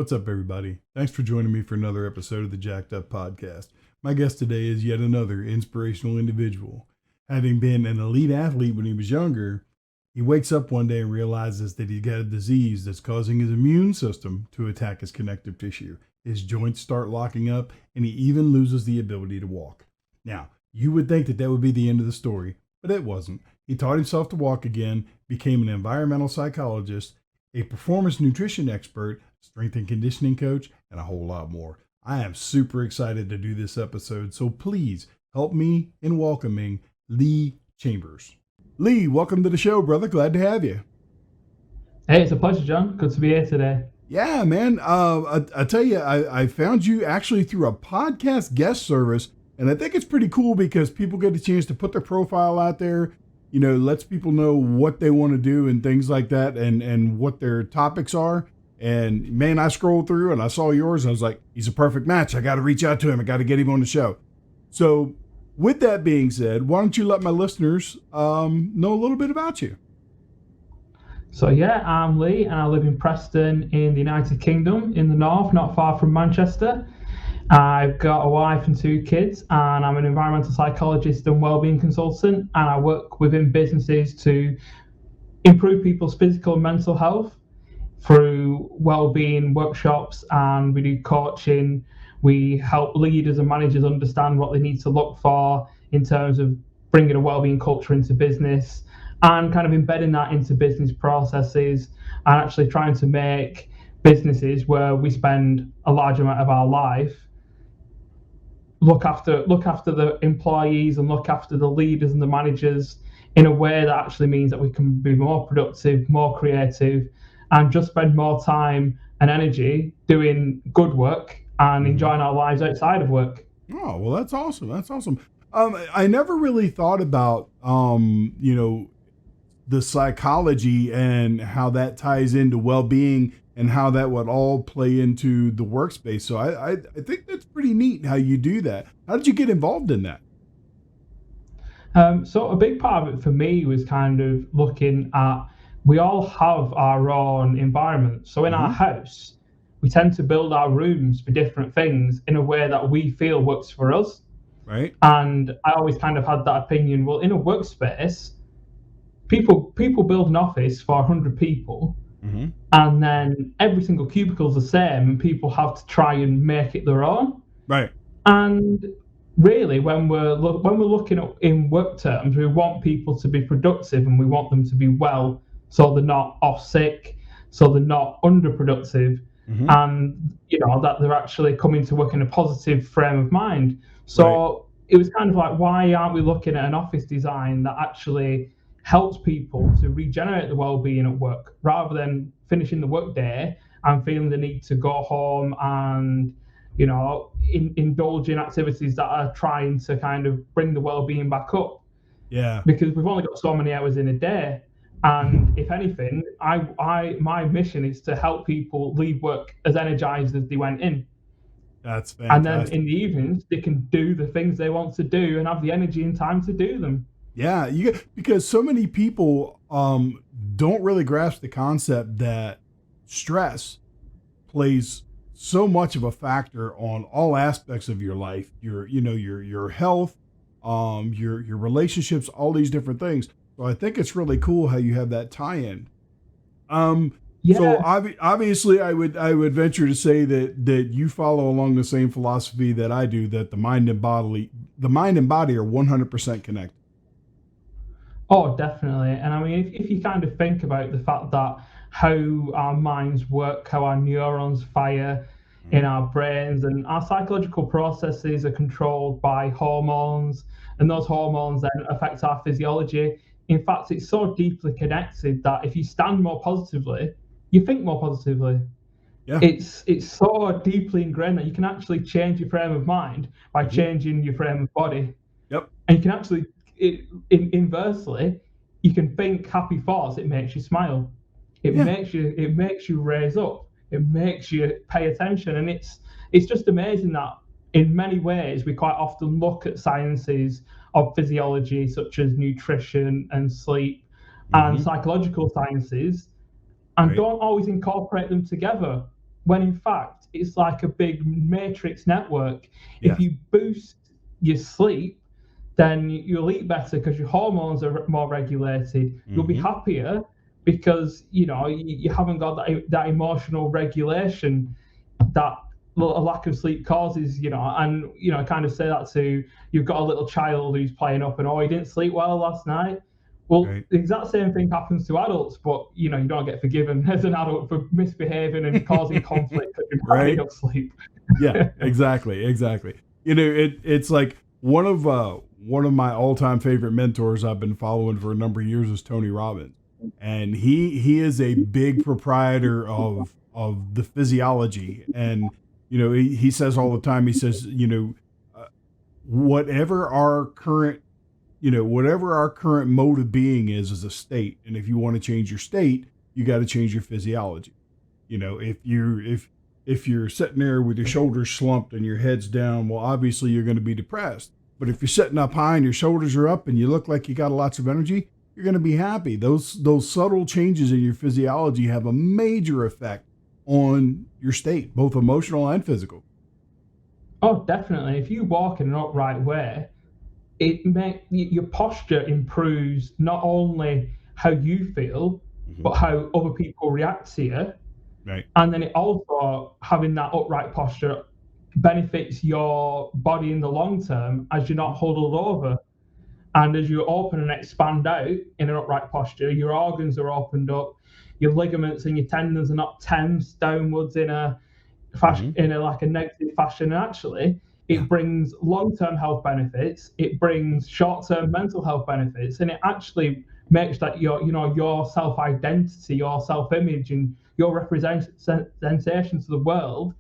What's up, everybody? Thanks for joining me for another episode of the JAK'ed podcast. My guest today is yet another inspirational individual. Having been an elite athlete when he was younger, he wakes up one day and realizes that he's got a disease that's causing his immune system to attack his connective tissue. His joints start locking up, and he even loses the ability to walk. Now, you would think that that would be the end of the story, but it wasn't. He taught himself to walk again, became an environmental psychologist, a performance nutrition expert, strength and conditioning coach, and a whole lot more. I am super excited to do this episode, so please help me in welcoming Lee Chambers. Lee, welcome to the show, brother. Glad to have you. Hey, it's a pleasure, John. Good to be here today. Yeah, man. I tell you, I found you actually through a podcast guest service, and I think it's pretty cool because people get a chance to put their profile out there, lets people know what they want to do and things like that, and what their topics are. And man, I scrolled through and I saw yours and I was like, he's a perfect match. I got to reach out to him. I got to get him on the show. So with that being said, why don't you let my listeners know a little bit about you? So yeah, I'm Lee and I live in Preston in the United Kingdom in the north, not far from Manchester. I've got a wife and 2 kids, and I'm an environmental psychologist and wellbeing consultant, and I work within businesses to improve people's physical and mental health through wellbeing workshops, and we do coaching. We help leaders and managers understand what they need to look for in terms of bringing a wellbeing culture into business and kind of embedding that into business processes, and actually trying to make businesses where we spend a large amount of our life look after the employees and look after the leaders and the managers in a way that actually means that we can be more productive, more creative, and just spend more time and energy doing good work and enjoying our lives outside of work. Oh, well, that's awesome. That's awesome. I never really thought about, the psychology and how that ties into well-being and how that would all play into the workspace. So I think that's pretty neat how you do that. How did you get involved in that? So a big part of it for me was kind of looking at, we all have our own environment. So in our house, we tend to build our rooms for different things in a way that we feel works for us. Right. And I always kind of had that opinion, well, in a workspace, people build an office for 100 people, and then every single cubicle is the same, and people have to try and make it their own. Right. And really, when we're looking at in work terms, we want people to be productive and we want them to be well, so they're not off sick, so they're not underproductive, and that they're actually coming to work in a positive frame of mind. So It was kind of like, why aren't we looking at an office design that actually helps people to regenerate the well-being at work, rather than finishing the work day and feeling the need to go home and indulge in activities that are trying to kind of bring the well-being back up. Yeah. Because we've only got so many hours in a day. And if anything, my mission is to help people leave work as energized as they went in. That's fantastic. And then in the evenings, they can do the things they want to do and have the energy and time to do them. Yeah, because so many people don't really grasp the concept that stress plays so much of a factor on all aspects of your life, your health, your relationships, all these different things. So I think it's really cool how you have that tie-in. So obviously I would venture to say that you follow along the same philosophy that I do, that the mind and body are 100% connected. Oh, definitely. And I mean, if you kind of think about the fact that how our minds work, how our neurons fire in our brains, and our psychological processes are controlled by hormones, and those hormones then affect our physiology. In fact, it's so deeply connected that if you stand more positively, you think more positively. Yeah. It's so deeply ingrained that you can actually change your frame of mind by changing your frame of body. Yep. And you can actually, inversely, you can think happy thoughts. It makes you smile. It makes you raise up. It makes you pay attention. And it's just amazing that in many ways we quite often look at sciences of physiology such as nutrition and sleep and psychological sciences and don't always incorporate them together. when in fact it's like a big matrix network. If Yes. you boost your sleep, then you'll eat better because your hormones are more regulated. You'll be Mm-hmm. happier because you haven't got that emotional regulation that a lack of sleep causes. And kind of say that to, you've got a little child who's playing up and, oh, he didn't sleep well last night. Well, Right. the exact same thing happens to adults, but you don't get forgiven as an adult for misbehaving and causing conflict because you're not getting Right. enough sleep. Yeah, exactly. It's like one of my all-time favorite mentors I've been following for a number of years is Tony Robbins. And he is a big proprietor of the physiology. And he says all the time, he says, uh, whatever our current whatever our current mode of being is a state. And if you want to change your state, you got to change your physiology. If you're sitting there with your shoulders slumped and your head's down, well, obviously you're going to be depressed. But if you're sitting up high and your shoulders are up and you look like you got lots of energy, you're going to be happy. Those subtle changes in your physiology have a major effect on your state, both emotional and physical. Oh, definitely. If you walk in an upright way, your posture improves not only how you feel, Mm-hmm. but how other people react to you. Right. And then it also, having that upright posture benefits your body in the long term as you're not huddled over. And as you open and expand out in an upright posture, your organs are opened up, your ligaments and your tendons are not tensed downwards in a fashion, Mm-hmm. in a like a negative fashion. And actually, Yeah. it brings long-term health benefits. It brings short-term mental health benefits, and it actually makes that your self-identity, your self-image, and your representation to the world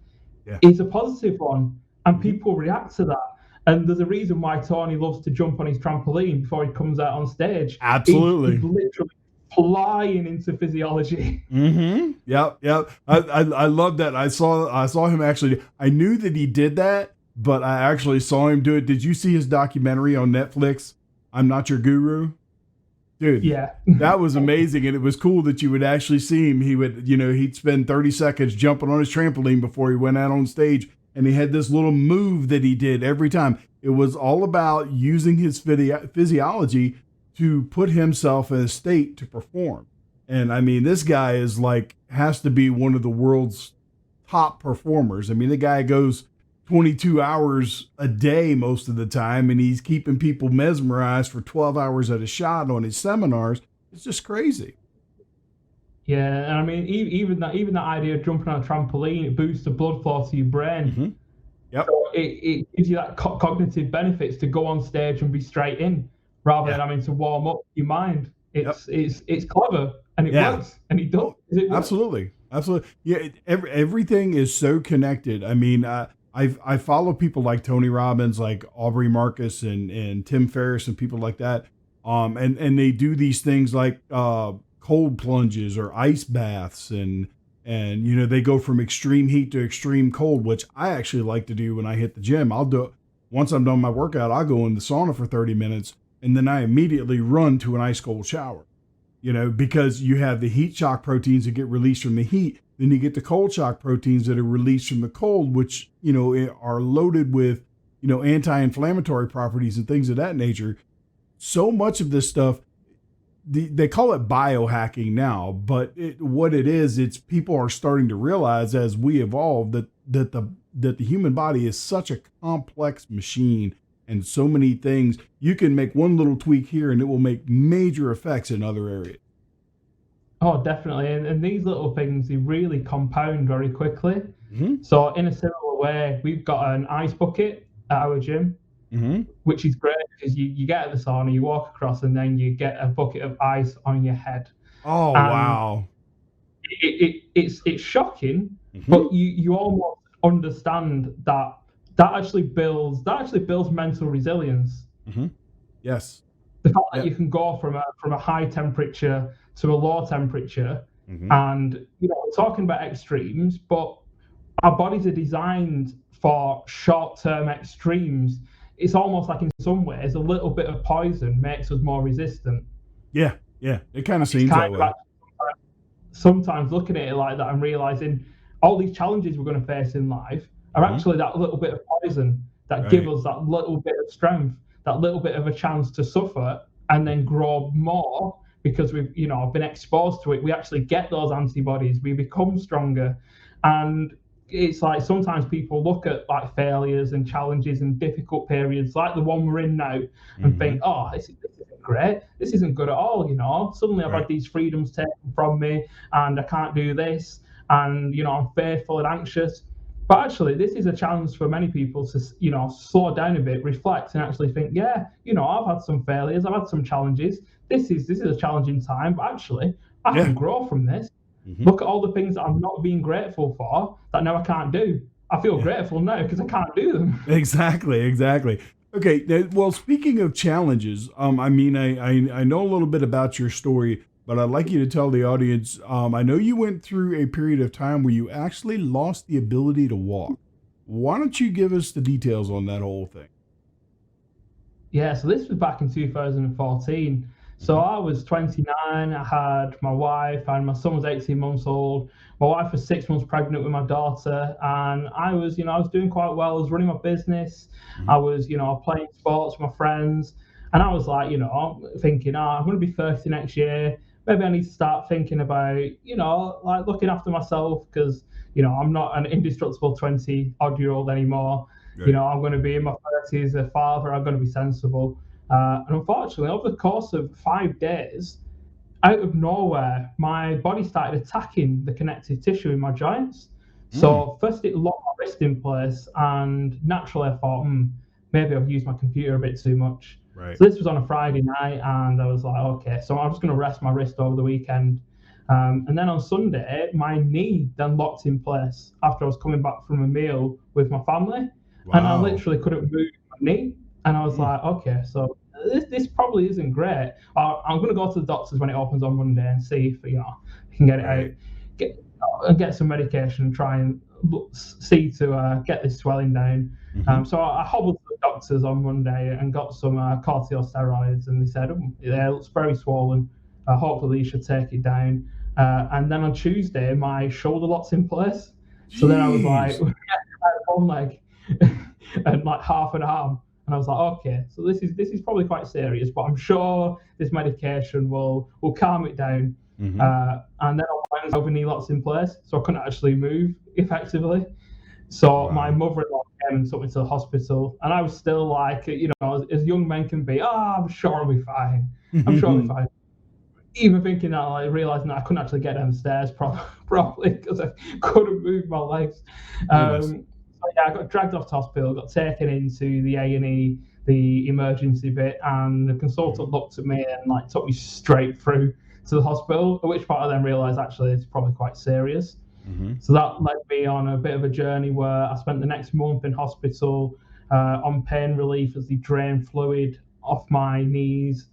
Yeah. is a positive one, and Mm-hmm. people react to that. And there's a reason why Tony loves to jump on his trampoline before he comes out on stage. Absolutely. He's literally flying into physiology. Mm-hmm. Yep. I love that. I saw him actually. I knew that he did that, but I actually saw him do it. Did you see his documentary on Netflix? I'm Not Your Guru, dude. Yeah. That was amazing, and it was cool that you would actually see him. He'd spend 30 seconds jumping on his trampoline before he went out on stage, and he had this little move that he did every time. It was all about using his physiology to put himself in a state to perform. And I mean, this guy has to be one of the world's top performers. I mean, the guy goes 22 hours a day most of the time, and he's keeping people mesmerized for 12 hours at a shot on his seminars. It's just crazy. Yeah, and I mean, even that idea of jumping on a trampoline, it boosts the blood flow to your brain. Mm-hmm. Yep. So it gives you that cognitive benefits to go on stage and be straight in, rather than having to warm up your mind. It's clever, and it works, and it does. Absolutely. Yeah, everything is so connected. I mean, I follow people like Tony Robbins, like Aubrey Marcus and Tim Ferriss and people like that. And they do these things like cold plunges or ice baths, and they go from extreme heat to extreme cold, which I actually like to do when I hit the gym. I'll do it once I'm done my workout. I'll go in the sauna for 30 minutes, and then I immediately run to an ice cold shower. Because you have the heat shock proteins that get released from the heat. Then you get the cold shock proteins that are released from the cold, which, are loaded with, anti-inflammatory properties and things of that nature. So much of this stuff, they call it biohacking now, but what it is, it's people are starting to realize as we evolve that the human body is such a complex machine. And so many things, you can make one little tweak here and it will make major effects in other areas. Oh, definitely. And these little things, they really compound very quickly. Mm-hmm. So in a similar way, we've got an ice bucket at our gym, mm-hmm. which is great because you get at the sauna, you walk across, and then you get a bucket of ice on your head. Oh, and wow. It's shocking, mm-hmm. but you almost understand that actually builds mental resilience. Mm-hmm. Yes. The fact that you can go from a high temperature to a low temperature, mm-hmm. and we're talking about extremes, but our bodies are designed for short-term extremes. It's almost like in some ways a little bit of poison makes us more resistant. Yeah, it kind of seems that way. Sometimes looking at it like that and realizing all these challenges we're going to face in life are actually that little bit of poison that give us that little bit of strength, that little bit of a chance to suffer and then grow more because we've, been exposed to it. We actually get those antibodies, we become stronger. And it's like sometimes people look at like failures and challenges and difficult periods like the one we're in now and think, oh, this isn't great, this isn't good at all. Suddenly I've had these freedoms taken from me and I can't do this, and I'm fearful and anxious. But actually this is a challenge for many people to slow down a bit, reflect, and actually think, I've had some failures, I've had some challenges, this is a challenging time, but actually I can grow from this. Look at all the things that I'm not being grateful for that now I can't do. I feel grateful now because I can't do them. Exactly. Okay. Well, speaking of challenges, I know a little bit about your story, but I'd like you to tell the audience, I know you went through a period of time where you actually lost the ability to walk. Why don't you give us the details on that whole thing? Yeah, so this was back in 2014. So I was 29, I had my wife, and my son was 18 months old. My wife was 6 months pregnant with my daughter, and I was doing quite well. I was running my business. I was, playing sports with my friends. And I was like, thinking, I'm going to be 30 next year. Maybe I need to start thinking about, like looking after myself because, I'm not an indestructible 20-odd-year-old anymore. I'm going to be in my 30s, a father, I'm going to be sensible. And unfortunately, over the course of 5 days, out of nowhere, my body started attacking the connective tissue in my joints. So first it locked my wrist in place, and naturally I thought, maybe I've used my computer a bit too much. So this was on a Friday night, and I was like, okay, so I'm just going to rest my wrist over the weekend. And then on Sunday, my knee then locked in place after I was coming back from a meal with my family. And I literally couldn't move my knee. And I was like, okay, so this probably isn't great. I'm going to go to the doctors when it opens on Monday and see if we can get it out, get some medication and try and see to get this swelling down. So I hobbled to the doctors on Monday and got some corticosteroids, and they said, yeah, it looks very swollen. Hopefully you should take it down. And then on Tuesday, my shoulder lock's in place. So then I was like, I had one leg and like half an arm. And I was like, okay, so this is probably quite serious, but I'm sure this medication will calm it down. And then on Wednesday, my knee locks in place, so I couldn't actually move effectively. So my mother-in-law came and took me to the hospital, and I was still like, as young men can be, I'm sure I'll be fine. I'm sure I'll be fine. Even thinking that, like, realizing that I couldn't actually get downstairs properly because I couldn't move my legs. I got dragged off to hospital, got taken into the A&E, the emergency bit, and the consultant looked at me and like took me straight through to the hospital, at which point I then realised actually it's probably quite serious. So that led me on a bit of a journey where I spent the next month in hospital on pain relief as they drained fluid off my knees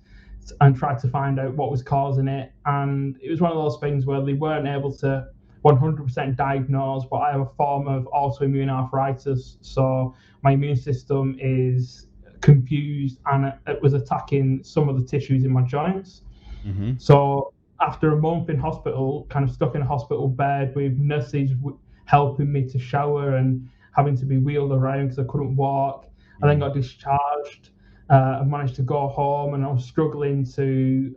and tried to find out what was causing it. And it was one of those things where they weren't able to 100% diagnosed, but I have a form of autoimmune arthritis, so my immune system is confused and it was attacking some of the tissues in my joints. So after a month in hospital, kind of stuck in a hospital bed with nurses helping me to shower and having to be wheeled around because I couldn't walk, I then got discharged. I managed to go home, and I was struggling to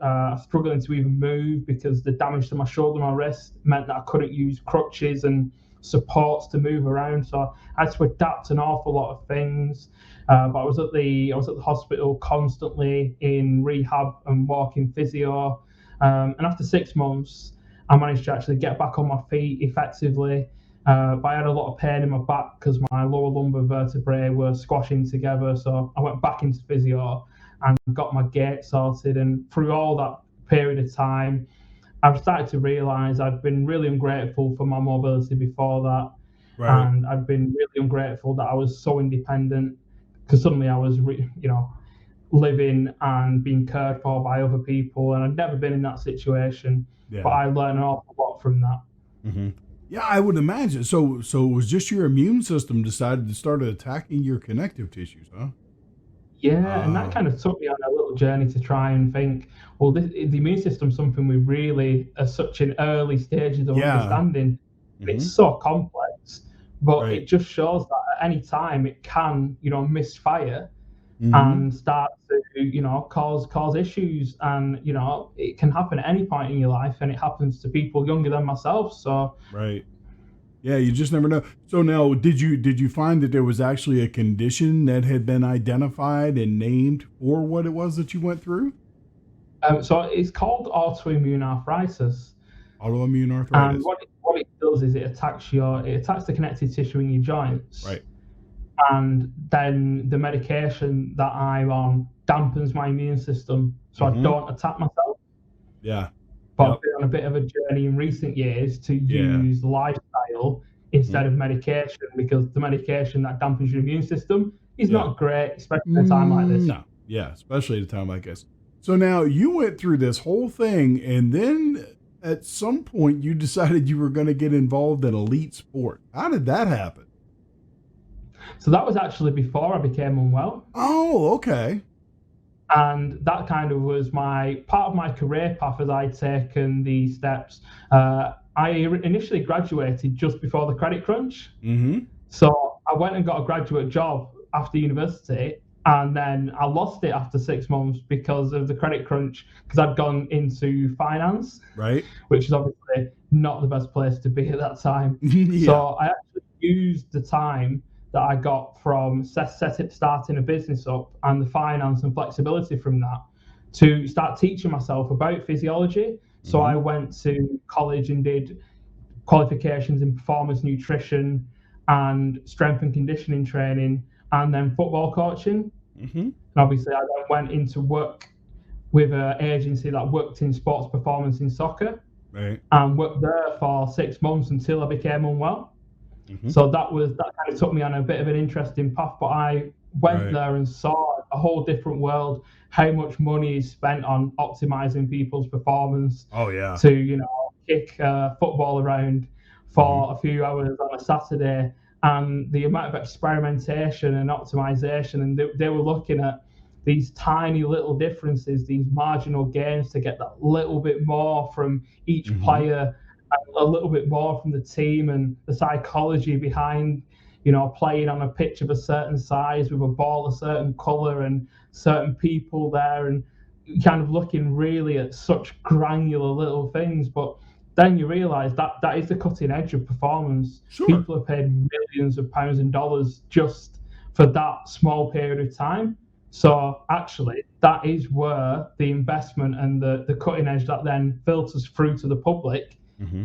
even move because the damage to my shoulder and my wrist meant that I couldn't use crutches and supports to move around. So I had to adapt an awful lot of things. But I was at the hospital constantly in rehab and walking physio. And after 6 months, I managed to actually get back on my feet effectively. But I had a lot of pain in my back because my lower lumbar vertebrae were squashing together. So I went back into physio and got my gait sorted. And through all that period of time, I've started to realise I'd been really ungrateful for my mobility before that. And I'd been really ungrateful that I was so independent because suddenly I was, living and being cared for by other people. And I'd never been in that situation. But I learned an awful lot from that. Yeah, I would imagine. So it was just your immune system decided to start attacking your connective tissues, huh? Yeah, and that kind of took me on a little journey to try and think, well, the immune system is something we really are such in early stages of understanding. It's Mm-hmm. so complex, but Right. it just shows that at any time it can, misfire Mm-hmm. and start to, cause issues. And, it can happen at any point in your life, and it happens to people younger than myself. So, Right. Yeah, you just never know. So now, did you find that there was actually a condition that had been identified and named for what it was that you went through? so it's called autoimmune arthritis. Autoimmune And arthritis. what it does is it attacks the connective tissue in your joints, Right. and then the medication that I'm on dampens my immune system, so I Mm-hmm. don't attack myself. Yeah. But Yep. I've been on a bit of a journey in recent years to Yeah. use lifestyle instead of medication, because the medication that dampens your immune system is Yeah. not great, especially at a time like this. No. Yeah, especially at a time like this. So now you went through this whole thing, and then at some point you decided you were going to get involved in elite sport. How did that happen? So that was actually before I became unwell. Oh, okay. And that kind of was my part of my career path as I'd taken these steps. I initially graduated just before the credit crunch. Mm-hmm. So I went and got a graduate job after university, and then I lost it after 6 months because of the credit crunch, because I'd gone into finance, Right. which is obviously not the best place to be at that time. Yeah. So I actually used the time that I got from starting a business up, and the finance and flexibility from that, to start teaching myself about physiology. So I went to college and did qualifications in performance nutrition and strength and conditioning training, and then football coaching. Mm-hmm. And obviously, I then went into work with an agency that worked in sports performance in soccer, Right. and worked there for 6 months until I became unwell. Mm-hmm. So that kind of took me on a bit of an interesting path. But I went Right. there and saw a whole different world, how much money is spent on optimizing people's performance Oh, yeah. to, kick football around for a few hours on a Saturday, and the amount of experimentation and optimization. And they were looking at these tiny little differences, these marginal gains, to get that little bit more from each player, and a little bit more from the team, and the psychology behind, playing on a pitch of a certain size with a ball a certain color and certain people there, and kind of looking really at such granular little things. But then you realize that that is the cutting edge of performance. Sure. People have paid millions of pounds and dollars just for that small period of time. So actually, that is where the investment and the cutting edge that then filters through to the public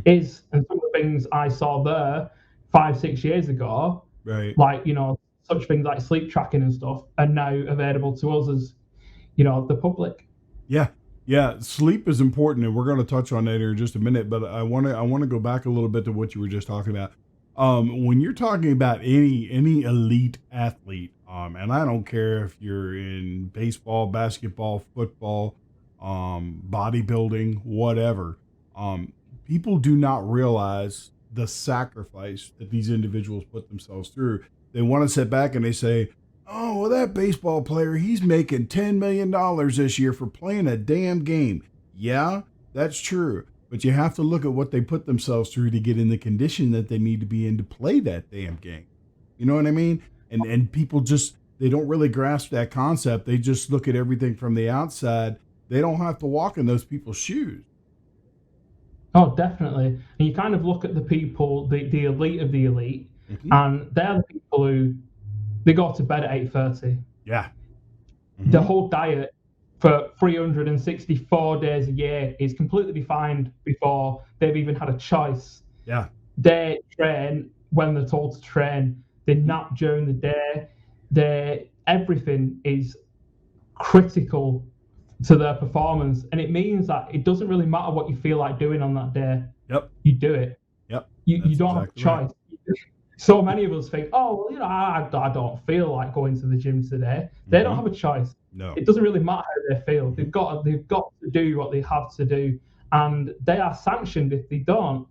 is. And some of the things I saw there 5-6 years ago, Right. like, such things like sleep tracking and stuff, are now available to us as, the public. Yeah. Yeah. Sleep is important, and we're going to touch on that here in just a minute. But I want to go back a little bit to what you were just talking about. When you're talking about any elite athlete, and I don't care if you're in baseball, basketball, football, bodybuilding, whatever, people do not realize the sacrifice that these individuals put themselves through. They want to sit back and they say, oh, well, that baseball player, he's making $10 million this year for playing a damn game. Yeah, that's true. But you have to look at what they put themselves through to get in the condition that they need to be in to play that damn game. You know what I mean? And people just, they don't really grasp that concept. They just look at everything from the outside. They don't have to walk in those people's shoes. Oh, definitely. And you kind of look at the people, the elite of the elite, and they're the people who, they go to bed at 8:30. Yeah. The whole diet for 364 days a year is completely defined before they've even had a choice. Yeah. They train when they're told to train. They nap during the day. Everything is critical to their performance, and it means that it doesn't really matter what you feel like doing on that day. Yep. You do it. Yep. You don't have a choice. Right. So many of us think, oh, well, I don't feel like going to the gym today. They don't have a choice. No. It doesn't really matter how they feel. They've got to do what they have to do, and they are sanctioned if they don't.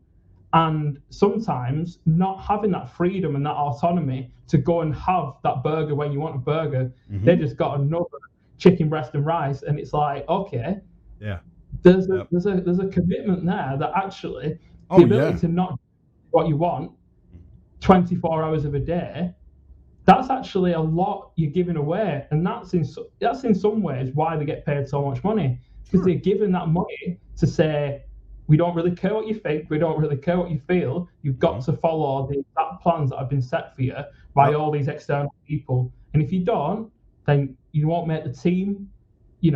And sometimes not having that freedom and that autonomy to go and have that burger when you want a burger, they just got another chicken breast and rice, and it's like, okay, yeah, there's a commitment there that actually the ability to not what you want 24 hours of a day, that's actually a lot you're giving away, and that's in some ways why they get paid so much money, because they're given that money to say, we don't really care what you think, we don't really care what you feel, you've got to follow the exact plans that have been set for you by all these external people, and if you don't, then you won't make the team. You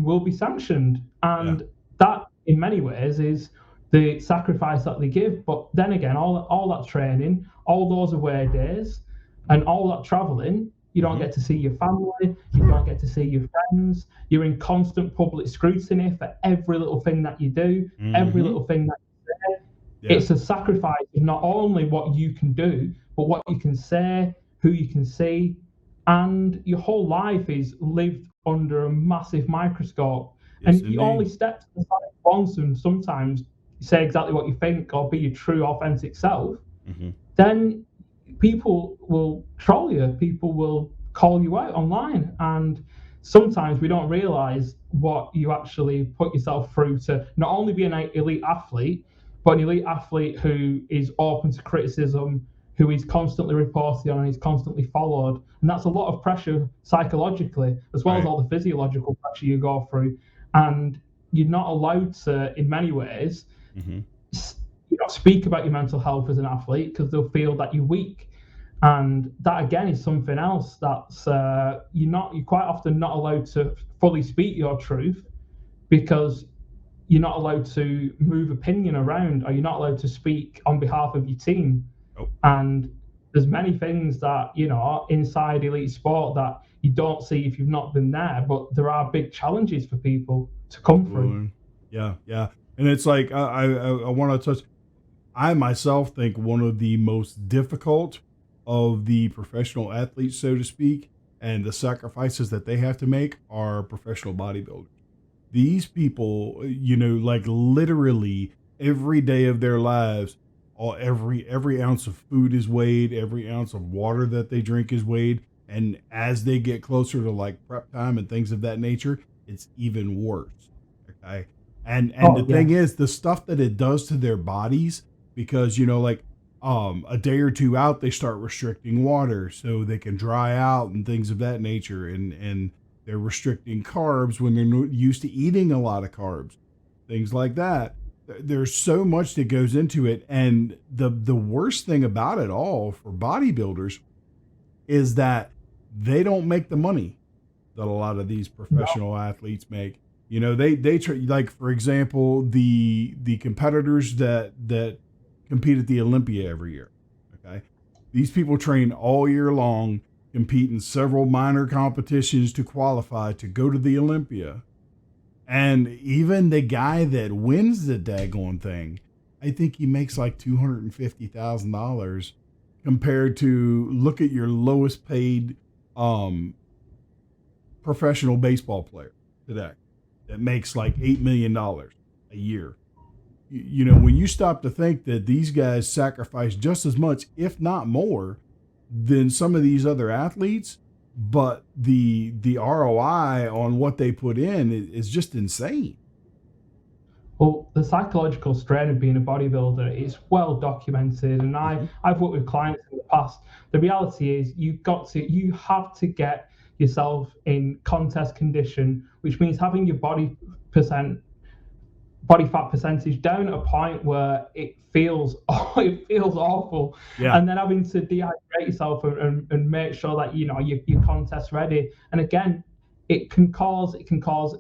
will be sanctioned, and that in many ways is the sacrifice that they give. But then again, all that training, all those away days, and all that traveling, you don't get to see your family, you don't get to see your friends, you're in constant public scrutiny for every little thing that you do, every little thing that you say. It's a sacrifice of not only what you can do, but what you can say, who you can see, and your whole life is lived under a massive microscope. And you only step to the side once, and sometimes say exactly what you think or be your true, authentic self, then people will troll you, people will call you out online, and sometimes we don't realize what you actually put yourself through to not only be an elite athlete, but an elite athlete who is open to criticism, who is constantly reported on and is constantly followed. And that's a lot of pressure psychologically, as well as all the physiological pressure you go through. And you're not allowed to, in many ways, speak about your mental health as an athlete, because they'll feel that you're weak. And that again is something else that's you're quite often not allowed to fully speak your truth, because you're not allowed to move opinion around, or you're not allowed to speak on behalf of your team. And there's many things that are inside elite sport that you don't see if you've not been there, but there are big challenges for people to come through. Yeah. And it's like I want to touch. I myself think one of the most difficult of the professional athletes, so to speak, and the sacrifices that they have to make are professional bodybuilders. These people, like literally every day of their lives, every ounce of food is weighed, every ounce of water that they drink is weighed. And as they get closer to like prep time and things of that nature, it's even worse. Okay. And the thing is, the stuff that it does to their bodies, because, a day or two out, they start restricting water so they can dry out and things of that nature. And they're restricting carbs when they're not used to eating a lot of carbs, things like that. There's so much that goes into it. And the worst thing about it all for bodybuilders is that they don't make the money that a lot of these professional athletes make. They like, for example, the competitors that compete at the Olympia every year. Okay. These people train all year long, compete in several minor competitions to qualify to go to the Olympia. And even the guy that wins the daggone thing, I think he makes like $250,000 compared to, look at your lowest paid professional baseball player today that makes like $8 million a year. When you stop to think that these guys sacrifice just as much, if not more, than some of these other athletes, but the ROI on what they put in is just insane. Well, the psychological strain of being a bodybuilder is well documented, and I've worked with clients in the past. The reality is you have to get yourself in contest condition, which means having your body fat percentage down at a point where it feels awful, and then having to dehydrate yourself and make sure that you're contest ready. And again, it can cause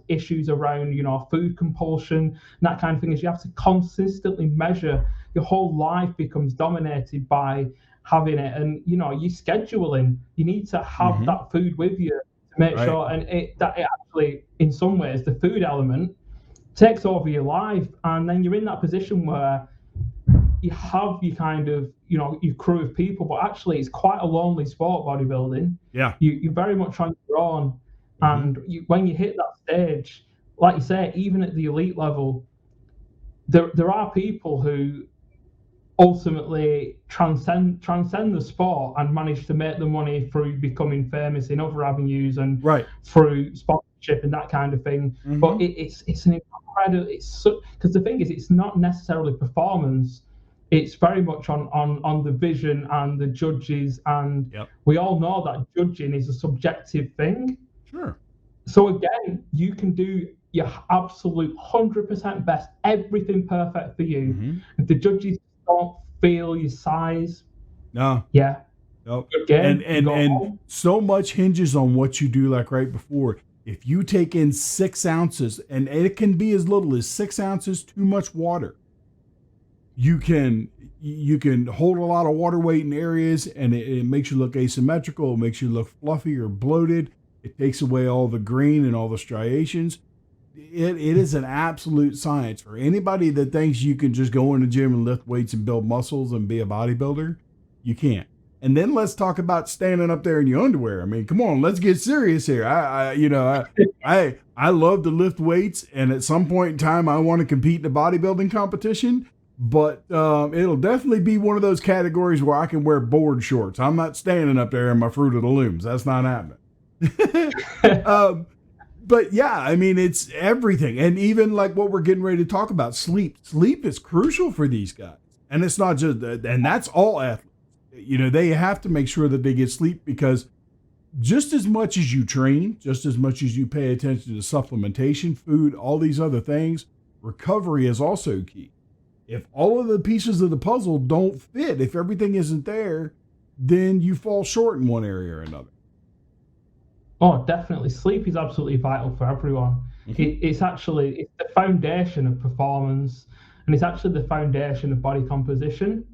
issues around food compulsion and that kind of thing. Is you have to consistently measure. Your whole life becomes dominated by having it, and you're scheduling. You need to have that food with you to make sure, and it actually, in some ways, the food element takes over your life, and then you're in that position where you have your kind of your crew of people, but actually it's quite a lonely sport, bodybuilding. You're very much on your own. And when you hit that stage, like you say, even at the elite level, there are people who ultimately transcend the sport and manage to make the money through becoming famous in other avenues and through sponsorship and that kind of thing. But it's an incredible, because the thing is, it's not necessarily performance. it's very much on the vision and the judges, and Yep. we all know that judging is a subjective thing. Sure. So again, you can do your absolute 100% best, everything perfect for you. Mm-hmm. If the judges don't feel your size, No. yeah, Nope. again, you And go home. so much hinges on what you do, like right before. If you take in 6 ounces, and it can be as little as 6 ounces too much water, you can hold a lot of water weight in areas, and it makes you look asymmetrical. It makes you look fluffy or bloated. It takes away all the green and all the striations. It is an absolute science. For anybody that thinks you can just go in the gym and lift weights and build muscles and be a bodybuilder, you can't. And then let's talk about standing up there in your underwear. I mean, come on, let's get serious here. I love to lift weights, and at some point in time, I want to compete in a bodybuilding competition. But it'll definitely be one of those categories where I can wear board shorts. I'm not standing up there in my Fruit of the Looms. That's not happening. But yeah, I mean, it's everything. And even like what we're getting ready to talk about, sleep. Sleep is crucial for these guys. And it's not just, and that's all athletes. They have to make sure that they get sleep, because just as much as you train, just as much as you pay attention to supplementation, food, all these other things, recovery is also key. If all of the pieces of the puzzle don't fit, if everything isn't there, then you fall short in one area or another. Oh, definitely. Sleep is absolutely vital for everyone. Mm-hmm. It's the foundation of performance, and it's actually the foundation of body composition.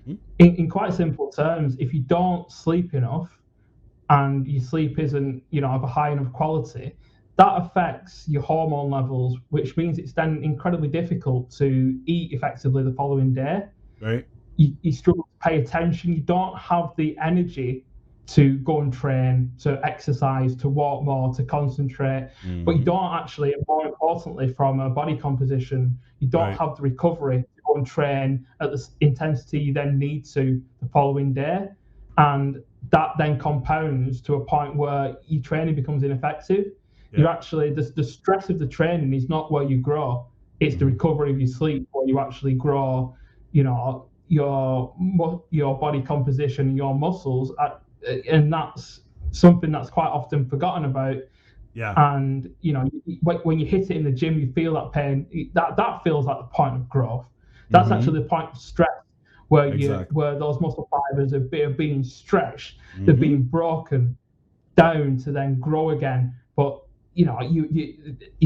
Mm-hmm. In quite simple terms, if you don't sleep enough and your sleep isn't, of a high enough quality, that affects your hormone levels, which means it's then incredibly difficult to eat effectively the following day. Right. You struggle to pay attention. You don't have the energy to go and train, to exercise, to walk more, to concentrate. Mm-hmm. But you don't actually, more importantly, from a body composition, you don't Right. have the recovery to go and train at the intensity you then need to the following day. And that then compounds to a point where your training becomes ineffective. Yeah. You're actually, the stress of the training is not where you grow. It's the recovery of your sleep where you actually grow, your body composition, your muscles, and that's something that's quite often forgotten about. Yeah. And when you hit it in the gym, you feel that pain. That feels like the point of growth. That's actually the point of stress, where where those muscle fibers are being stretched, they're being broken down to then grow again. But you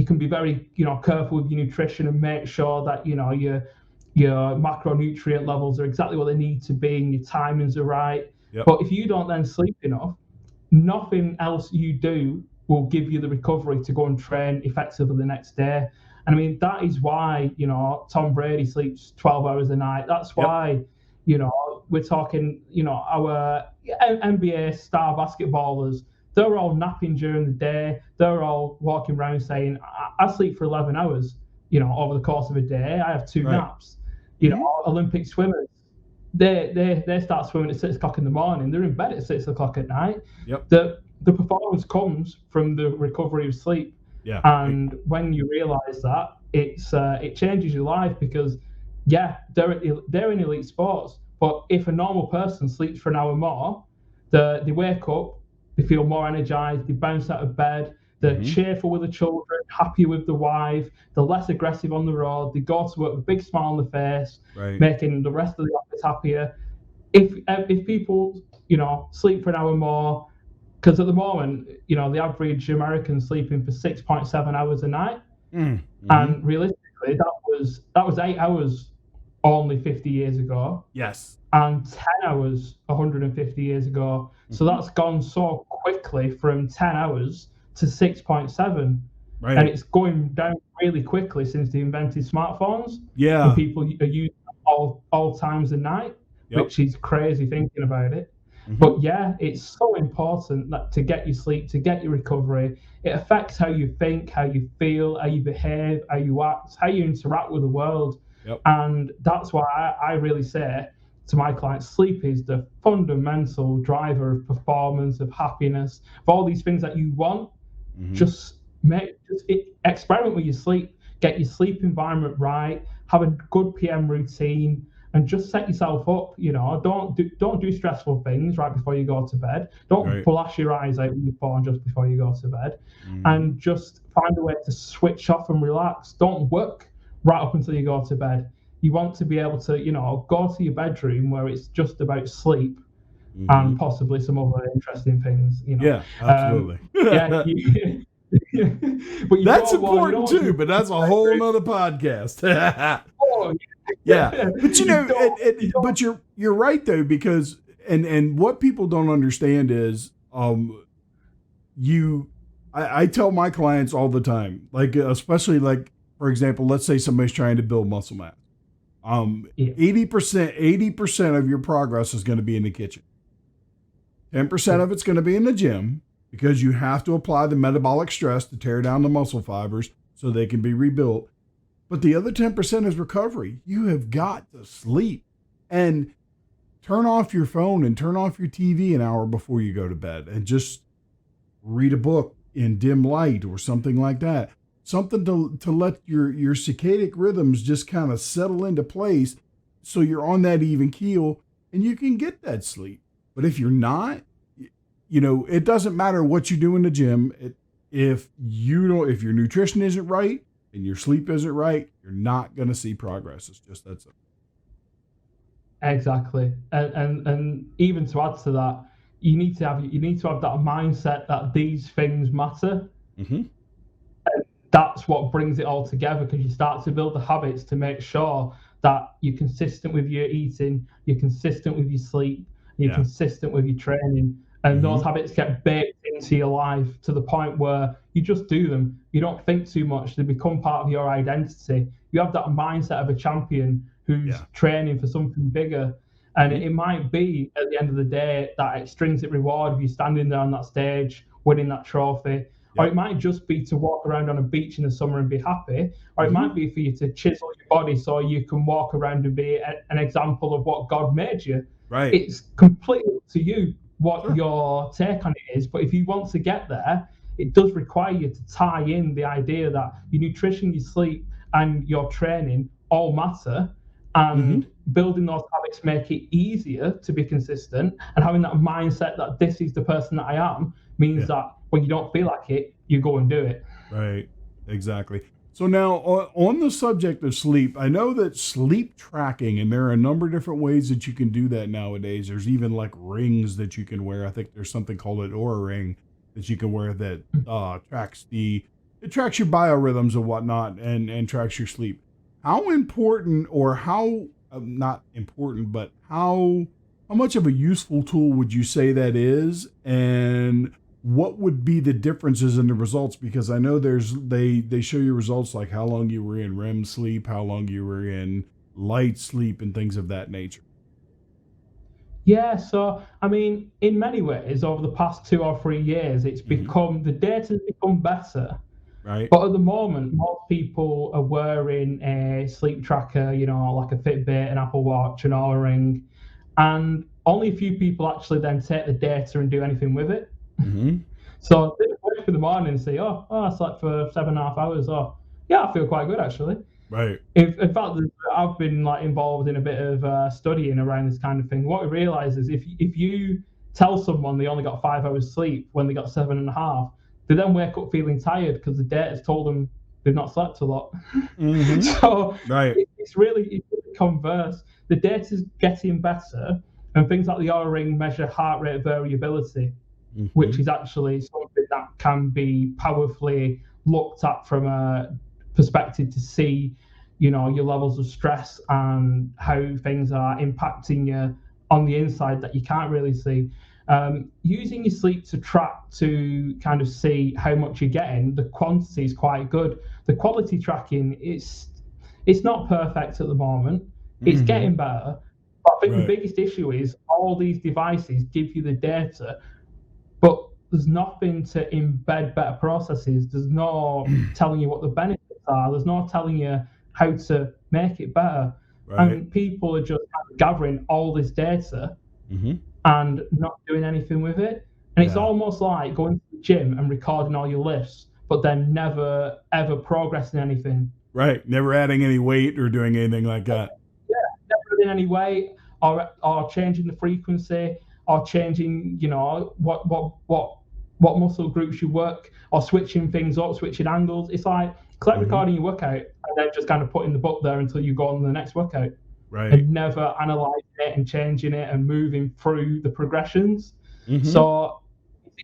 can be very careful with your nutrition and make sure that your macronutrient levels are exactly what they need to be and your timings are right. Yep. But if you don't then sleep enough, nothing else you do will give you the recovery to go and train effectively the next day. And I mean, that is why Tom Brady sleeps 12 hours a night. That's why we're talking our NBA star basketballers, they're all napping during the day. They're all walking around saying, I sleep for 11 hours over the course of a day. I have 2 naps. Olympic swimmers, they start swimming at 6 o'clock in the morning. They're in bed at 6 o'clock at night. Yep. The performance comes from the recovery of sleep. Yeah. And when you realize that, it changes your life, because they're in elite sports, but if a normal person sleeps for an hour more, they wake up, they feel more energized, they bounce out of bed, they're cheerful with the children, happy with the wife, they're less aggressive on the road, they go to work with a big smile on the face, making the rest of the office happier. If people sleep for an hour more, because at the moment the average American's sleeping for 6.7 hours a night, and realistically that was 8 hours only 50 years ago. Yes. And 10 hours 150 years ago. So that's gone so quickly from 10 hours to 6.7. Right. And it's going down really quickly since they invented smartphones. Yeah. And people are using all times of night, which is crazy thinking about it. But it's so important that to get your sleep, to get your recovery. It affects how you think, how you feel, how you behave, how you act, how you interact with the world. Yep. And that's why I really say to my clients, sleep is the fundamental driver of performance, of happiness, of all these things that you want. Just experiment with your sleep, get your sleep environment right, have a good PM routine, and just set yourself up. Don't do stressful things right before you go to bed. Don't flash your eyes out with your phone just before you go to bed, and just find a way to switch off and relax. Don't work right up until you go to bed. You want to be able to, go to your bedroom where it's just about sleep and possibly some other interesting things. Yeah, absolutely. But that's important too, but that's a whole nother podcast. Yeah, but but you're right though, because and what people don't understand is I tell my clients all the time, like especially like, for example, let's say somebody's trying to build muscle mass. 80% of your progress is going to be in the kitchen. 10% of it's going to be in the gym, because you have to apply the metabolic stress to tear down the muscle fibers so they can be rebuilt. But the other 10% is recovery. You have got to sleep and turn off your phone and turn off your TV an hour before you go to bed, and just read a book in dim light or something like that. Something to let your circadian rhythms just kind of settle into place so you're on that even keel and you can get that sleep. But if you're not, it doesn't matter what you do in the gym. If your nutrition isn't right and your sleep isn't right, you're not going to see progress. It's just that simple. Exactly. And even to add to that, you need to have that mindset that these things matter. That's what brings it all together, because you start to build the habits to make sure that you're consistent with your eating, you're consistent with your sleep, you're consistent with your training, and those habits get baked into your life to the point where you just do them. You don't think too much. They become part of your identity. You have that mindset of a champion who's training for something bigger. And it might be, at the end of the day, that extrinsic reward of you standing there on that stage, winning that trophy. Or it might just be to walk around on a beach in the summer and be happy. Or it might be for you to chisel your body so you can walk around and be an example of what God made you. Right. It's completely up to you what your take on it is. But if you want to get there, it does require you to tie in the idea that your nutrition, your sleep, and your training all matter. And building those habits make it easier to be consistent, and having that mindset that this is the person that I am means that when you don't feel like it, you go and do it. Right. Exactly. So now on the subject of sleep, I know that sleep tracking, and there are a number of different ways that you can do that nowadays. There's even like rings that you can wear. I think there's something called an Oura ring that you can wear that tracks your biorhythms and whatnot, and tracks your sleep. How important, or how not important, but how much of a useful tool would you say that is, and what would be the differences in the results? Because I know they show you results like how long you were in REM sleep, how long you were in light sleep, and things of that nature. Yeah, so I mean, in many ways, over the past 2 or 3 years, it's become, the data's become better. Right. But at the moment, most people are wearing a sleep tracker, like a Fitbit, an Apple Watch, an Oura Ring, and only a few people actually then take the data and do anything with it. So they wake up in the morning and say, oh, I slept for 7.5 hours. Oh, yeah, I feel quite good actually. Right. In fact, I've been involved in a bit of studying around this kind of thing. What we realise is if you tell someone they only got 5 hours sleep when they got 7.5, they then wake up feeling tired because the data's told them they've not slept a lot. So it's really converse. The data's getting better, and things like the Oura Ring measure heart rate variability, which is actually something that can be powerfully looked at from a perspective to see, your levels of stress and how things are impacting you on the inside that you can't really see. Using your sleep to track to kind of see how much you're getting, the quantity is quite good. The quality tracking, it's not perfect at the moment. It's getting better. But I think the biggest issue is all these devices give you the data, but there's nothing to embed better processes. There's no telling you what the benefits are. There's no telling you how to make it better. And people are just gathering all this data and not doing anything with it. And it's almost like going to the gym and recording all your lifts, but then never, ever progressing anything. Right. Never adding any weight or doing anything like that. Yeah, never losing any weight, or changing the frequency, or changing, what muscle groups you work, or switching things up, switching angles. It's like recording your workout and then just kind of putting the book there until you go on to the next workout, Right. and never analysing it and changing it and moving through the progressions. So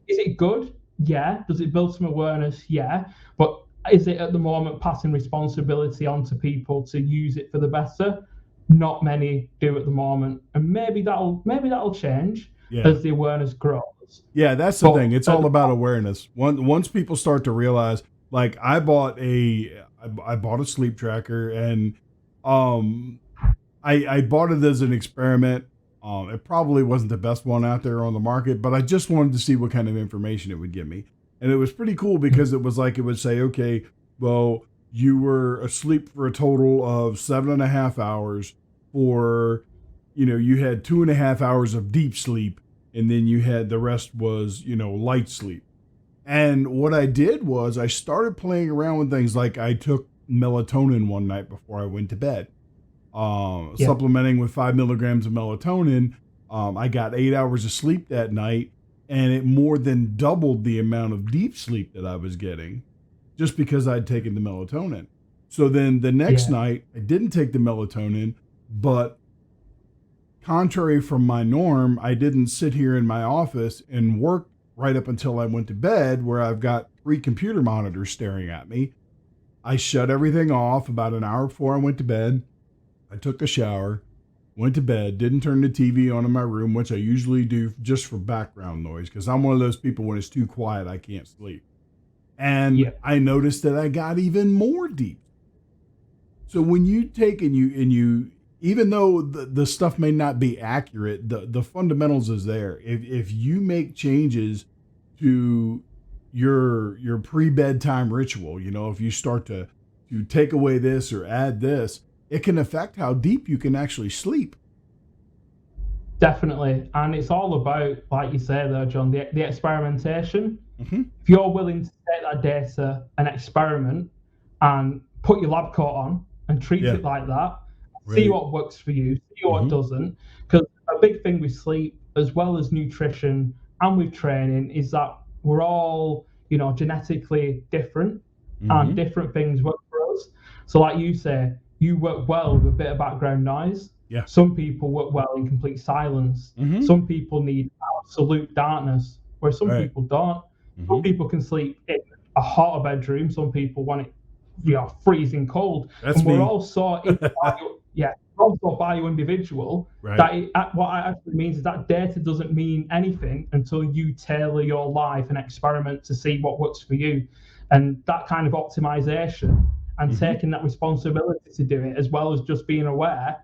is it good? Yeah. Does it build some awareness? Yeah. But is it at the moment passing responsibility onto people to use it for the better? Not many do at the moment, and maybe that'll change as the awareness grows. Yeah, that's the thing. It's all about awareness. Once people start to realize, like, I bought a sleep tracker, and I bought it as an experiment. It probably wasn't the best one out there on the market, but I just wanted to see what kind of information it would give me. And it was pretty cool because it was like, it would say, okay, well, you were asleep for a total of 7.5 hours, or, you had 2.5 hours of deep sleep, and then you had the rest was, light sleep. And what I did was I started playing around with things like I took melatonin one night before I went to bed, supplementing with 5 milligrams of melatonin. I got 8 hours of sleep that night, and it more than doubled the amount of deep sleep that I was getting just because I'd taken the melatonin. So then the next night I didn't take the melatonin, but contrary from my norm, I didn't sit here in my office and work right up until I went to bed, where I've got 3 computer monitors staring at me. I shut everything off about an hour before I went to bed. I took a shower, went to bed, didn't turn the TV on in my room, which I usually do just for background noise, because I'm one of those people, when it's too quiet, I can't sleep. And I noticed that I got even more deep. So when you take and you even though the stuff may not be accurate, the fundamentals is there. If you make changes to your pre-bedtime ritual, if you start to take away this or add this, it can affect how deep you can actually sleep. Definitely. And it's all about, like you say there, John, the experimentation. If you're willing to take that data and experiment and put your lab coat on and treat it like that, see what works for you, see what doesn't. Because a big thing with sleep, as well as nutrition and with training, is that we're all, genetically different, and different things work for us. So like you say, you work well with a bit of background noise. Some people work well in complete silence. Some people need absolute darkness, where some people don't. Some people can sleep in a hotter bedroom. Some people want it, freezing cold. That's and we're me. all so bio-individual. That what it actually means is that data doesn't mean anything until you tailor your life and experiment to see what works for you. And that kind of optimization and taking that responsibility to do it, as well as just being aware,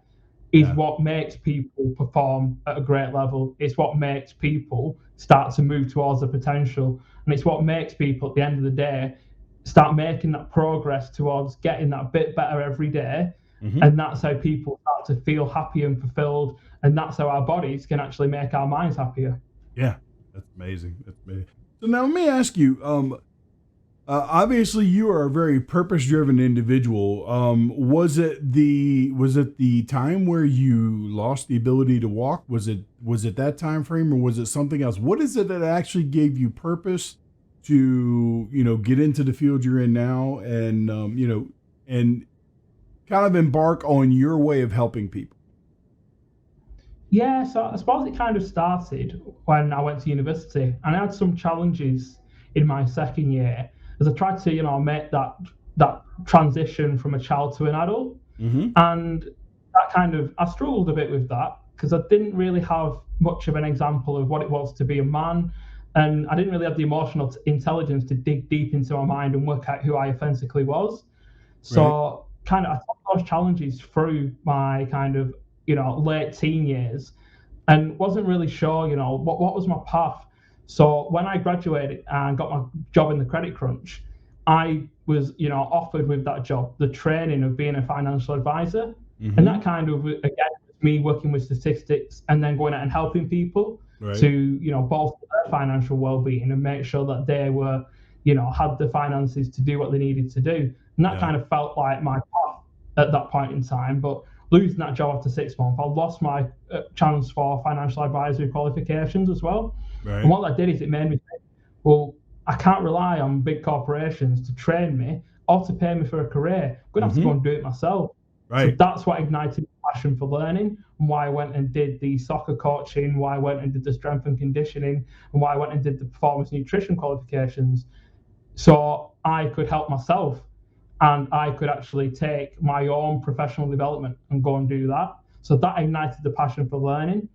is what makes people perform at a great level. It's what makes people start to move towards their potential. And it's what makes people, at the end of the day, start making that progress towards getting that bit better every day. And that's how people start to feel happy and fulfilled. And that's how our bodies can actually make our minds happier. Yeah, that's amazing. So now let me ask you, obviously you are a very purpose-driven individual. Was it the time where you lost the ability to walk? Was it that time frame, or was it something else? What is it that actually gave you purpose to, get into the field you're in now, and and kind of embark on your way of helping people? Yeah, so I suppose it kind of started when I went to university, and I had some challenges in my second year as I tried to, make that transition from a child to an adult. And that I struggled a bit with that, because I didn't really have much of an example of what it was to be a man. And I didn't really have the emotional intelligence to dig deep into my mind and work out who I authentically was. So I took those challenges through my late teen years, and wasn't really sure, what was my path. So when I graduated and got my job in the credit crunch, I was, offered with that job the training of being a financial advisor. And that again, me working with statistics and then going out and helping people to, bolster their financial well-being and make sure that they were, had the finances to do what they needed to do. And that kind of felt like my path at that point in time. But losing that job after 6 months, I lost my chance for financial advisory qualifications as well. Right. And what that did is it made me think, well, I can't rely on big corporations to train me or to pay me for a career. I'm going to have to go and do it myself. Right. So that's what ignited my passion for learning, and why I went and did the soccer coaching, why I went and did the strength and conditioning, and why I went and did the performance nutrition qualifications. So I could help myself, and I could actually take my own professional development and go and do that. So that ignited the passion for learning.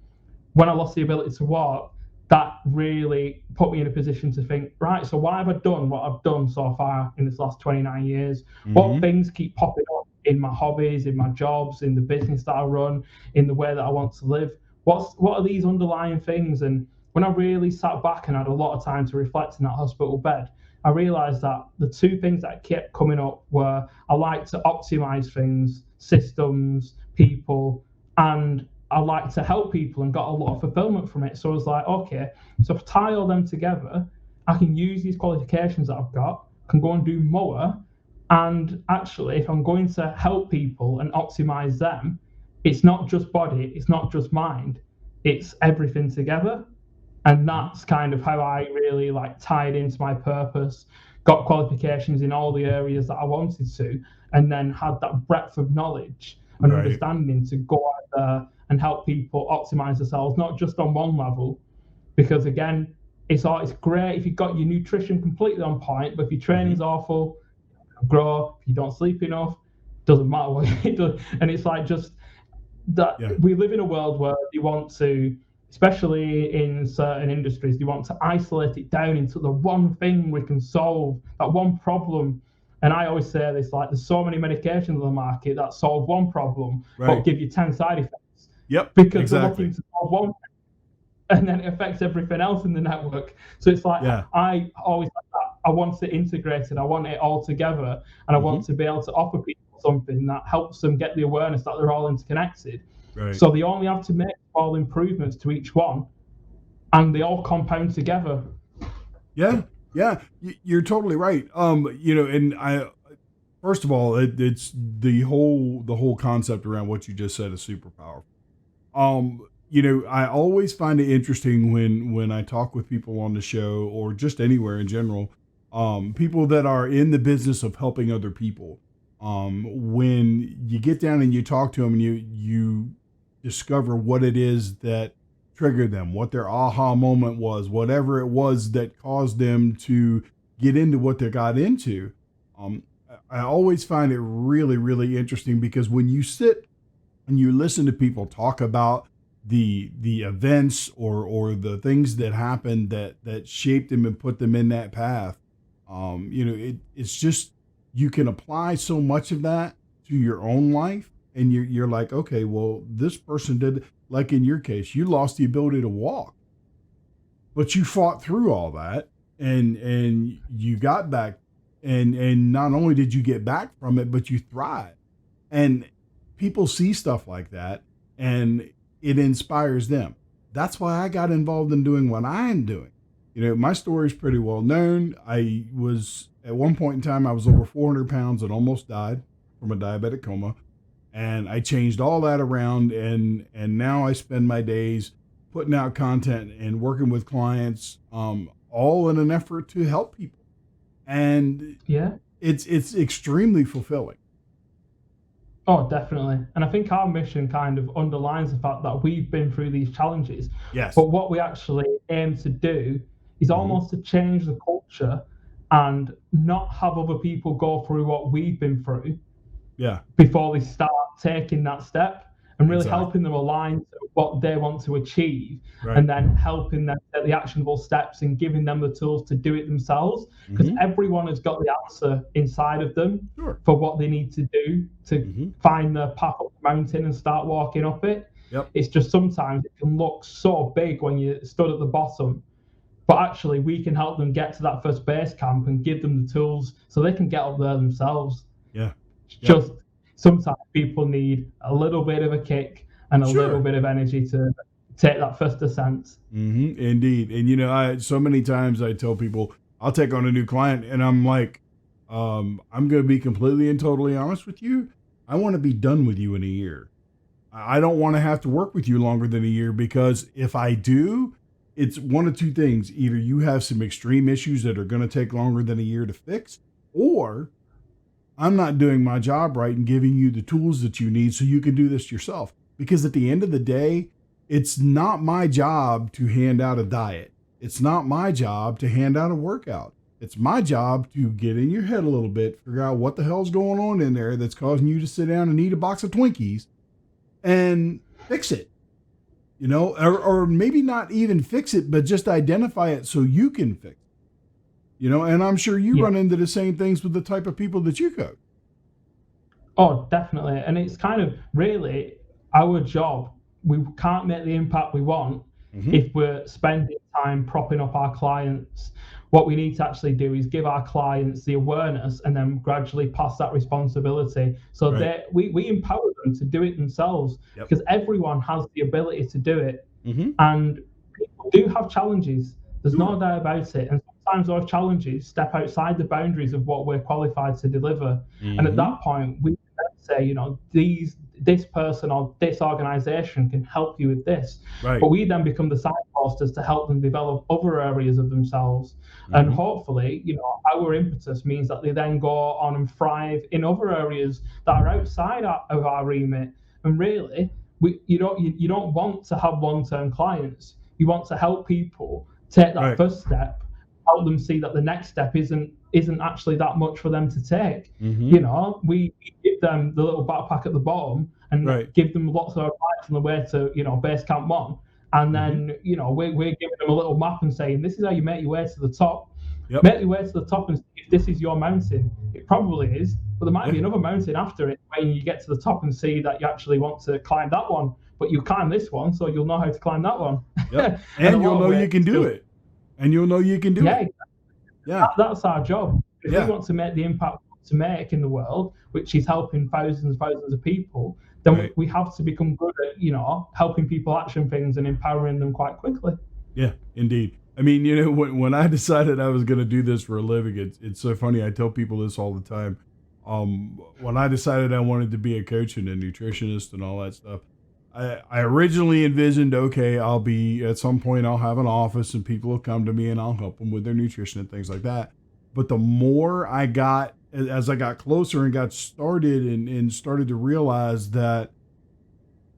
When I lost the ability to walk, that really put me in a position to think, right, so why have I done what I've done so far in this last 29 years? What things keep popping up in my hobbies, in my jobs, in the business that I run, in the way that I want to live? What are these underlying things? And when I really sat back and had a lot of time to reflect in that hospital bed, I realized that the two things that kept coming up were I like to optimize things, systems, people, and I like to help people, and got a lot of fulfillment from it. So I was like, okay, so if I tie all them together, I can use these qualifications that I've got, can go and do more. And actually, if I'm going to help people and optimize them, it's not just body, it's not just mind, it's everything together. And that's kind of how I really tied into my purpose, got qualifications in all the areas that I wanted to, and then had that breadth of knowledge and understanding to go out there and help people optimize themselves, not just on one level. Because again, it's great if you've got your nutrition completely on point, but if your training's awful, you don't grow, if you don't sleep enough, doesn't matter what you do. And it's just that we live in a world where you want to, especially in certain industries, you want to isolate it down into the one thing we can solve, that one problem. And I always say this, there's so many medications on the market that solve one problem, but give you 10 side effects. Yep. Because they're looking to solve one, and then it affects everything else in the network. So it's I always like that. I want it integrated. I want it all together, and I want to be able to offer people something that helps them get the awareness that they're all interconnected. Right. So they only have to make small improvements to each one, and they all compound together. Yeah, you're totally right. And I, first of all, it's the whole concept around what you just said is super powerful. I always find it interesting when I talk with people on the show or just anywhere in general, people that are in the business of helping other people. When you get down and you talk to them and you discover what it is that triggered them, what their aha moment was, whatever it was that caused them to get into what they got into. I always find it really, really interesting, because when you sit and you listen to people talk about the events or the things that happened that shaped them and put them in that path, it's just, you can apply so much of that to your own life, and you're like, okay, well, this person did, like in your case, you lost the ability to walk, but you fought through all that, and you got back, and not only did you get back from it, but you thrived. And people see stuff like that, and it inspires them. That's why I got involved in doing what I'm doing. My story is pretty well known. I was, at one point in time, I was over 400 pounds and almost died from a diabetic coma. And I changed all that around, and now I spend my days putting out content and working with clients, all in an effort to help people. And it's extremely fulfilling. Oh, definitely. And I think our mission kind of underlines the fact that we've been through these challenges. Yes. But what we actually aim to do is almost to change the culture and not have other people go through what we've been through before they start taking that step, and really helping them align to what they want to achieve, and then helping them take the actionable steps and giving them the tools to do it themselves, because everyone has got the answer inside of them for what they need to do to find the path up the mountain and start walking up it. It's just sometimes it can look so big when you stood at the bottom, but actually we can help them get to that first base camp and give them the tools so they can get up there themselves. Just sometimes people need a little bit of a kick and a little bit of energy to take that first ascent. Indeed. And so many times I tell people I'll take on a new client, and I'm like, I'm going to be completely and totally honest with you. I want to be done with you in a year. I don't want to have to work with you longer than a year, because if I do, it's one of two things. Either you have some extreme issues that are going to take longer than a year to fix, or I'm not doing my job right and giving you the tools that you need so you can do this yourself. Because at the end of the day, it's not my job to hand out a diet. It's not my job to hand out a workout. It's my job to get in your head a little bit, figure out what the hell's going on in there that's causing you to sit down and eat a box of Twinkies and fix it. Or maybe not even fix it, but just identify it so you can fix it. And I'm sure you run into the same things with the type of people that you coach. Oh, definitely. And it's kind of really our job. We can't make the impact we want if we're spending time propping up our clients. What we need to actually do is give our clients the awareness and then gradually pass that responsibility. So that we empower them to do it themselves, because everyone has the ability to do it. And people do have challenges. There's no doubt about it. And sometimes those challenges step outside the boundaries of what we're qualified to deliver. And at that point, we say, this person or this organization can help you with this. But we then become the signposters to help them develop other areas of themselves. And hopefully, our impetus means that they then go on and thrive in other areas that are outside of our remit. And really, you don't want to have long-term clients. You want to help people take that first step, help them see that the next step isn't actually that much for them to take. We give them the little backpack at the bottom and give them lots of advice on the way to base camp 1, and then we're giving them a little map and saying, this is how you make your way to the top. Make your way to the top, and if this is your mountain, it probably is, but there might be another mountain after it when you get to the top and see that you actually want to climb that one, but you climb this one, so you'll know how to climb that one. And you'll know you can do it. And you'll know you can do it. That's our job. If we want to make the impact to make in the world, which is helping thousands of people, then we have to become good at helping people action things and empowering them quite quickly. Yeah, indeed. I mean, when I decided I was going to do this for a living, it's so funny. I tell people this all the time. When I decided I wanted to be a coach and a nutritionist and all that stuff, I originally envisioned, okay, at some point I'll have an office and people will come to me and I'll help them with their nutrition and things like that. But the more as I got closer and got started and started to realize that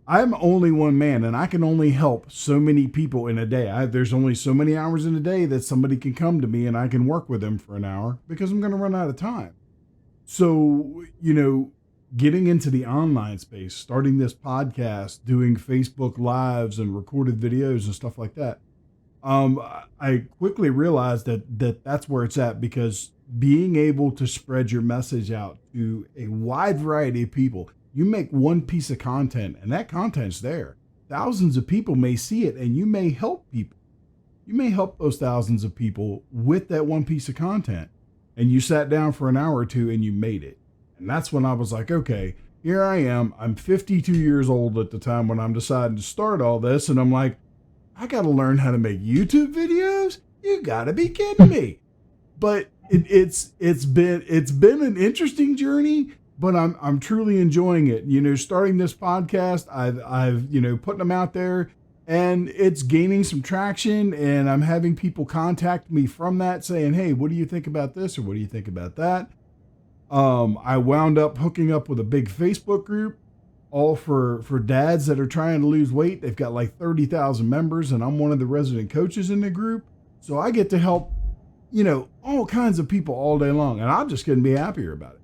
I'm only one man and I can only help so many people in a day. There's only so many hours in a day that somebody can come to me and I can work with them for an hour, because I'm going to run out of time. So, getting into the online space, starting this podcast, doing Facebook Lives and recorded videos and stuff like that, I quickly realized that that's where it's at, because being able to spread your message out to a wide variety of people, you make one piece of content and that content's there. Thousands of people may see it and you may help people. You may help those thousands of people with that one piece of content. And you sat down for an hour or two and you made it. And that's when I was like, okay, here I am. I'm 52 years old at the time when I'm deciding to start all this. And I'm like, I got to learn how to make YouTube videos. You got to be kidding me. But it's been an interesting journey, but I'm truly enjoying it. Starting this podcast, I've putting them out there, and it's gaining some traction, and I'm having people contact me from that saying, hey, what do you think about this? Or what do you think about that? I wound up hooking up with a big Facebook group, all for dads that are trying to lose weight. They've got like 30,000 members, and I'm one of the resident coaches in the group. So I get to help, all kinds of people all day long, and I just couldn't be happier about it.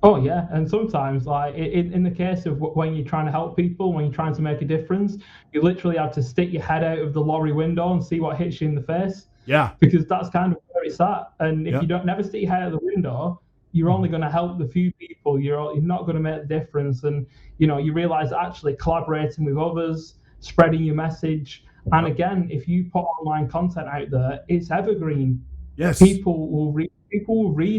Oh yeah, and sometimes, like in the case of when you're trying to help people, when you're trying to make a difference, you literally have to stick your head out of the lorry window and see what hits you in the face. Yeah. Because that's kind of where it's at. And if you don't never stick your head out of the window, you're only going to help the few people. You're not going to make the difference. And you realize actually collaborating with others, spreading your message. And again, if you put online content out there, it's evergreen. Yes. People will read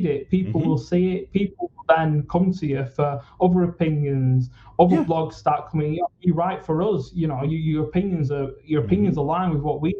it. People will see it. People will then come to you for other opinions. Other Yeah. blogs start coming. You write for us. Your opinions align with what we do.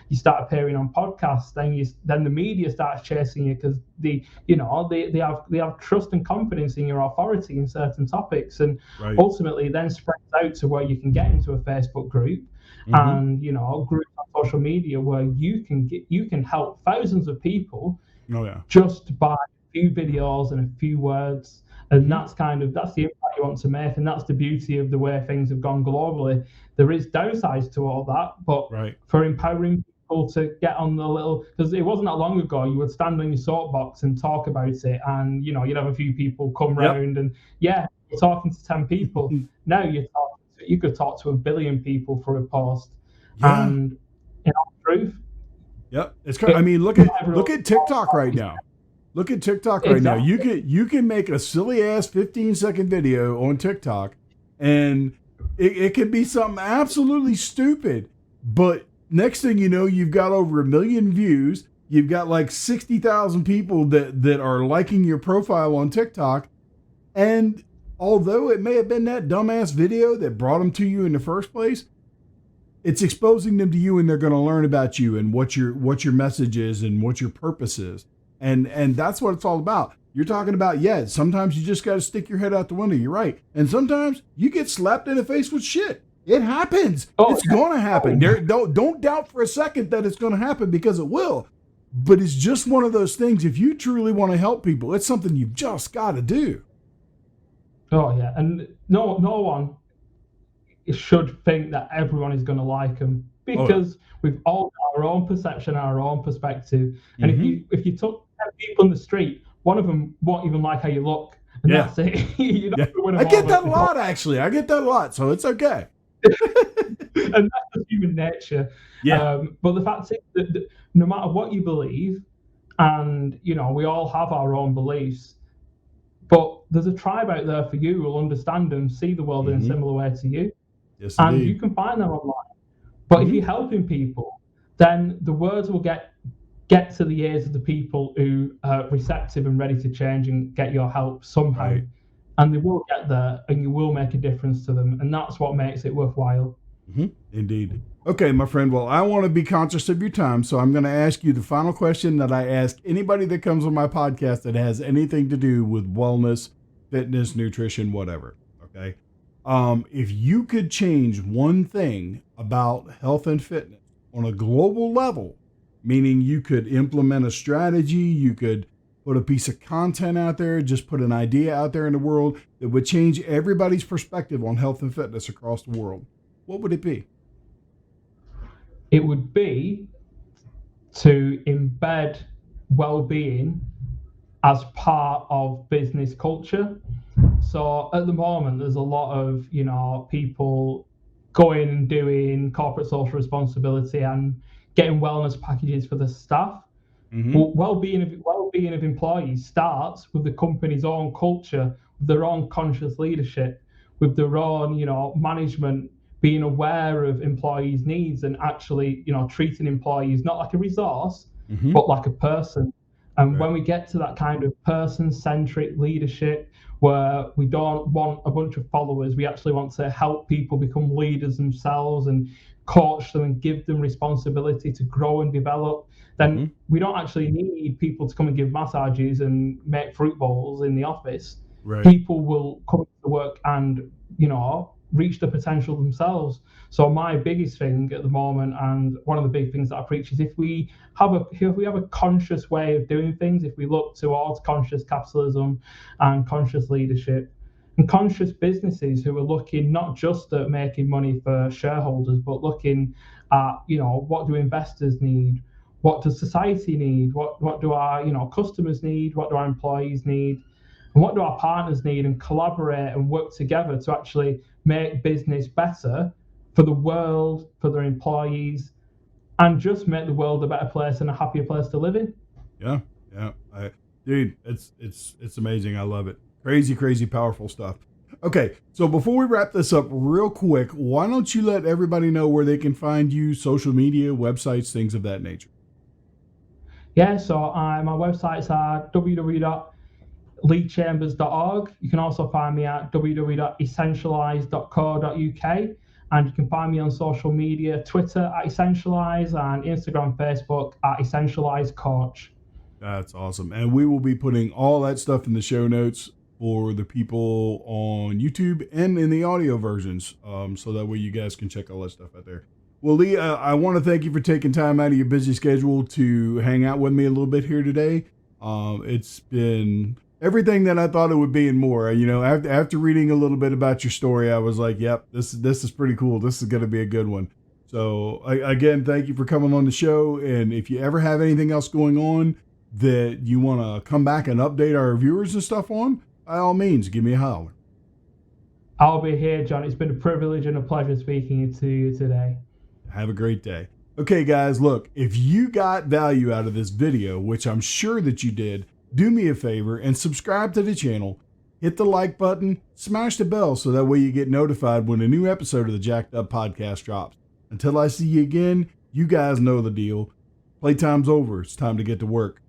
You start appearing on podcasts. Then the media starts chasing you because they have trust and confidence in your authority in certain topics, and Right. ultimately then spreads out to where you can get into a Facebook group and groups on social media where you can help thousands of people Oh yeah. just by a few videos and a few words. And that's the impact you want to make, and that's the beauty of the way things have gone globally. There is downsides to all that, but Right. for empowering people to get on the little, because it wasn't that long ago you would stand on your soapbox and talk about it, and you'd have a few people come Yep. round, and you're talking to 10 people. Now you could talk to 1 billion people for a post. Yeah. And truth, Yep. It's kind. I mean, look at TikTok right now. Look at TikTok right now. You can make a silly ass 15-second video on TikTok, and it can be something absolutely stupid. But next thing you know, you've got over 1 million views. You've got like 60,000 people that are liking your profile on TikTok. And although it may have been that dumbass video that brought them to you in the first place, it's exposing them to you, and they're going to learn about you and what your message is and what your purpose is. And that's what it's all about. You're talking about, sometimes you just got to stick your head out the window. You're right. And sometimes you get slapped in the face with shit. It happens. It's going to happen. Don't doubt for a second that it's going to happen, because it will. But it's just one of those things. If you truly want to help people, it's something you've just got to do. Oh, yeah. And no one should think that everyone is going to like them, because we've all got our own perception, our own perspective. And if you took 10 people in the street, one of them won't even like how you look, and that's it. I get that a lot, actually. I get that a lot, so it's okay. And that's just human nature. But the fact is that no matter what you believe, and we all have our own beliefs, but there's a tribe out there for you who will understand them, see the world in a similar way to you. Yes, and indeed. you can find them online. But if you're helping people, then the words will get to the ears of the people who are receptive and ready to change and get your help somehow. Right. And they will get there, and you will make a difference to them. And that's what makes it worthwhile. Indeed. Okay, my friend. Well, I want to be conscious of your time, so I'm going to ask you the final question that I ask anybody that comes on my podcast that has anything to do with wellness, fitness, nutrition, whatever. Okay. If you could change one thing about health and fitness on a global level, meaning you could implement a strategy, you could put a piece of content out there, just put an idea out there in the world that would change everybody's perspective on health and fitness across the world, what would it be? It would be to embed well-being as part of business culture. So at the moment, there's a lot of people going and doing corporate social responsibility and getting wellness packages for the staff. But well-being of employees starts with the company's own culture, with their own conscious leadership, with their own management being aware of employees' needs and actually treating employees not like a resource but like a person. And when we get to that kind of person-centric leadership, where we don't want a bunch of followers, we actually want to help people become leaders themselves and coach them and give them responsibility to grow and develop, then we don't actually need people to come and give massages and make fruit bowls in the office. People will come to work and reach the potential themselves. So my biggest thing at the moment, and one of the big things that I preach, is if we have a conscious way of doing things, if we look towards conscious capitalism and conscious leadership and conscious businesses who are looking not just at making money for shareholders, but looking at what do investors need, what does society need, what do our customers need, what do our employees need, and what do our partners need, and collaborate and work together to actually make business better for the world, for their employees, and just make the world a better place and a happier place to live in. Yeah. Dude, it's amazing. I love it. Crazy, powerful stuff. Okay, so before we wrap this up real quick, why don't you let everybody know where they can find you, social media, websites, things of that nature? Yeah, so my websites are leechambers.org. You can also find me at www.essentialize.co.uk. And you can find me on social media, Twitter at Essentialize and Instagram, Facebook at Essentialize Coach. That's awesome. And we will be putting all that stuff in the show notes for the people on YouTube and in the audio versions. So that way you guys can check all that stuff out there. Well, Lee, I want to thank you for taking time out of your busy schedule to hang out with me a little bit here today. It's been everything that I thought it would be and more. After reading a little bit about your story, I was like, yep, this is pretty cool. This is going to be a good one. So again, thank you for coming on the show. And if you ever have anything else going on that you want to come back and update our viewers and stuff on, by all means, give me a holler. I'll be here, John. It's been a privilege and a pleasure speaking to you today. Have a great day. Okay, guys, look, if you got value out of this video, which I'm sure that you did, do me a favor and subscribe to the channel. Hit the like button, smash the bell so that way you get notified when a new episode of the Jacked Up podcast drops. Until I see you again, you guys know the deal. Playtime's over. It's time to get to work.